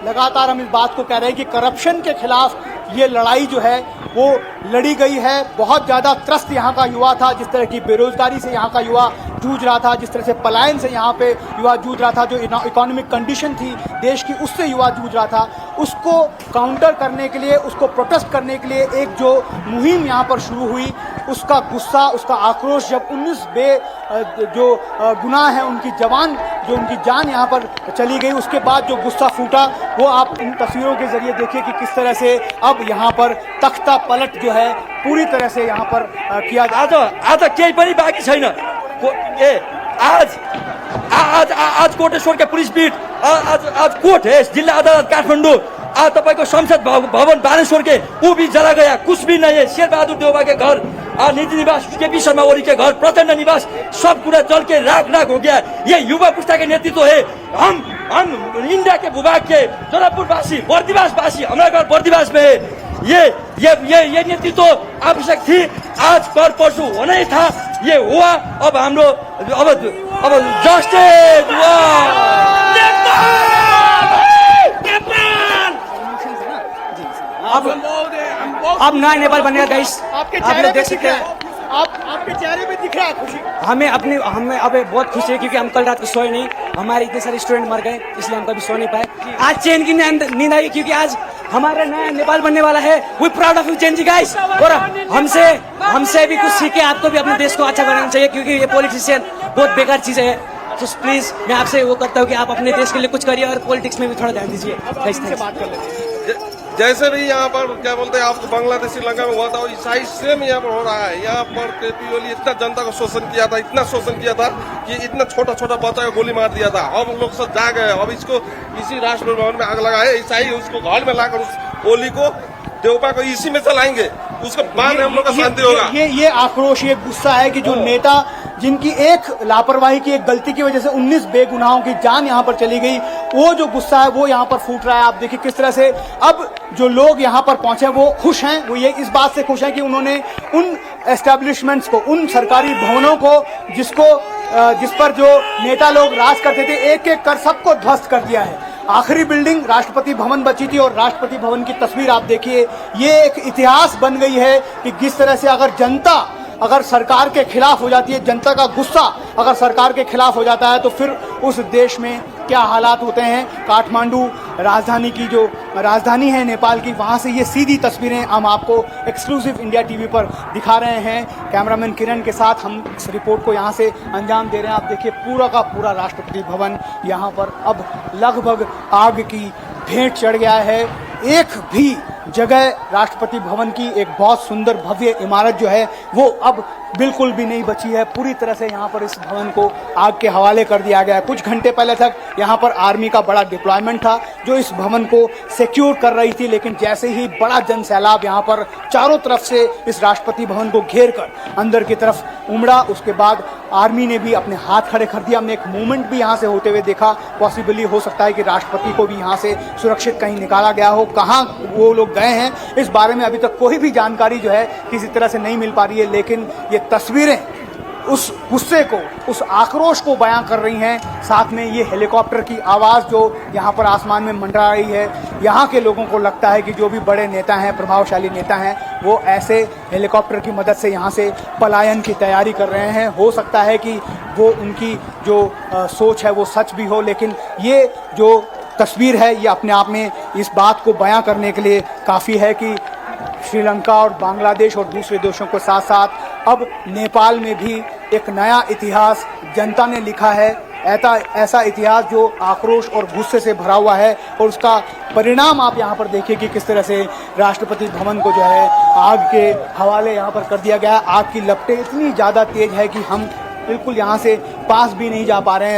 लगातार हम इस बात को कह रहे हैं कि करप्शन के खिलाफ ये लड़ाई जो है वो लड़ी गई है। बहुत ज़्यादा त्रस्त यहाँ का युवा था, जिस तरह की बेरोजगारी से यहाँ का युवा जूझ रहा था, जिस तरह से पलायन से यहाँ पे युवा जूझ रहा था, जो इकोनॉमिक कंडीशन थी देश की उससे युवा जूझ रहा था, उसको काउंटर करने के लिए, उसको प्रोटेस्ट करने के लिए एक जो मुहिम यहाँ पर शुरू हुई, उसका गुस्सा, उसका आक्रोश जब 19 जो गुनाह हैं उनकी जवान, जो उनकी जान यहाँ पर चली गई, उसके बाद जो गुस्सा फूटा वो आप इन तस्वीरों के जरिए देखिए कि किस तरह से अब यहाँ पर तख्ता पलट जो है पूरी तरह से यहाँ पर किया आज केही पनि बाँकी छैन। आज कोटेश्वर का पुलिस बीट, आज कोर्ट है, जिला अदालत काठमाडौँ, आज तपाईँको संसद भवन बानेश्वर के वो भी जला गया, कुछ भी नहीं है। शेर बहादुर देउबा के घर, निधि निवास, केपी शर्मा ओली के घर, प्रचंड निवास, सब पूरा जल के राख राख हो गया। ये युवा पुस्ता के नेतृत्व है। हम इंडिया के भूभाग के जोधपुर वासी, बर्दिवास वासी, हमारा घर बर्दिवास में है। ये नेतृत्व आवश्यक थी, आज कर परसों होना ही था, ये हुआ। अब हाम्रो अब जस्टिस अब नया नेपाल बनेगा गाइस। आपके आप लोग देख सकते हैं, आपके चेहरे पे दिख रहा है खुशी। हमें अब बहुत खुशी है क्योंकि हम कल रात को सोए नहीं, हमारे इतने सारे स्टूडेंट मर गए इसलिए हम कभी सो नहीं पाए। आज चैन की नींद आई क्योंकि आज हमारा नया नेपाल बनने वाला है। We proud of you change guys. और हमसे भी कुछ सीखे, आपको भी अपने देश को अच्छा बनाना चाहिए क्योंकि ये पॉलिटिशियन बहुत बेकार चीज है। तो प्लीज मैं आपसे वो करता हूँ कि आप अपने देश के लिए कुछ करिए और पॉलिटिक्स में भी थोड़ा ध्यान दीजिए। जैसे भी यहाँ पर क्या बोलते हैं आपको बांग्लादेश श्रीलंका में हुआ था, ईसाई सेम यहाँ पर हो रहा है। यहाँ पर केपी ओली इतना जनता को शोषण किया था, इतना शोषण किया था कि इतना छोटा छोटा बच्चा को गोली मार दिया था। अब लोग सब जाग गए। अब इसको इसी राष्ट्रपति भवन में आग लगाए, ईसाई उसको घर में लाकर उस ओली को देवपा को इसी में चलाएंगे, उसके बाद हम लोग का शांति होगा। ये आक्रोश, ये गुस्सा है कि जो नेता जिनकी एक लापरवाही की, एक गलती की वजह से 19 बेगुनाहों की जान यहाँ पर चली गई, वो जो गुस्सा है वो यहाँ पर फूट रहा है। आप देखिए किस तरह से अब जो लोग यहाँ पर पहुंचे वो खुश हैं। वो ये इस बात से खुश हैं कि उन्होंने उन एस्टेब्लिशमेंट्स को, उन सरकारी भवनों को जिस पर जो नेता लोग राज करते थे, एक एक कर सबको ध्वस्त कर दिया है। आखिरी बिल्डिंग राष्ट्रपति भवन बची थी और राष्ट्रपति भवन की तस्वीर आप देखिए, ये एक इतिहास बन गई है कि किस तरह से अगर सरकार के खिलाफ हो जाती है, जनता का गुस्सा अगर सरकार के खिलाफ हो जाता है तो फिर उस देश में क्या हालात होते हैं। काठमांडू राजधानी की जो राजधानी है नेपाल की, वहाँ से ये सीधी तस्वीरें हम आपको एक्सक्लूसिव इंडिया टीवी पर दिखा रहे हैं। कैमरामैन किरण के साथ हम इस रिपोर्ट को यहाँ से अंजाम दे रहे हैं। आप देखिए पूरा का पूरा राष्ट्रपति भवन यहाँ पर अब लगभग आग की भेंट चढ़ गया है। एक भी जगह राष्ट्रपति भवन की एक बहुत सुंदर भव्य इमारत जो है वो अब बिल्कुल भी नहीं बची है। पूरी तरह से यहाँ पर इस भवन को आग के हवाले कर दिया गया है। कुछ घंटे पहले तक यहाँ पर आर्मी का बड़ा डिप्लॉयमेंट था जो इस भवन को सिक्योर कर रही थी, लेकिन जैसे ही बड़ा जन सैलाब यहाँ पर चारों तरफ से इस राष्ट्रपति भवन को घेर कर अंदर की तरफ उमड़ा, उसके बाद आर्मी ने भी अपने हाथ खड़े कर दिया। हमने एक मूवमेंट भी यहाँ से होते हुए देखा। पॉसिबली हो सकता है कि राष्ट्रपति को भी यहाँ से सुरक्षित कहीं निकाला गया हो। कहाँ वो लोग गए हैं इस बारे में अभी तक कोई भी जानकारी जो है किसी तरह से नहीं मिल पा रही है, लेकिन ये तस्वीरें उस गुस्से को, उस आक्रोश को बयां कर रही हैं। साथ में ये हेलीकॉप्टर की आवाज़ जो यहाँ पर आसमान में मंडरा रही है, यहाँ के लोगों को लगता है कि जो भी बड़े नेता हैं, प्रभावशाली नेता हैं, वो ऐसे हेलीकॉप्टर की मदद से यहाँ से पलायन की तैयारी कर रहे हैं। हो सकता है कि वो उनकी जो सोच है वो सच भी हो, लेकिन ये जो तस्वीर है ये अपने आप में इस बात को बयां करने के लिए काफ़ी है कि श्रीलंका और बांग्लादेश और दूसरे देशों के साथ साथ अब नेपाल में भी एक नया इतिहास जनता ने लिखा है। ऐसा इतिहास जो आक्रोश और गुस्से से भरा हुआ है, और उसका परिणाम आप यहाँ पर देखिए कि किस तरह से राष्ट्रपति भवन को जो है आग के हवाले यहाँ पर कर दिया गया। आग की लपटें इतनी ज़्यादा तेज है कि हम बिल्कुल यहाँ से पास भी नहीं जा पा रहे हैं।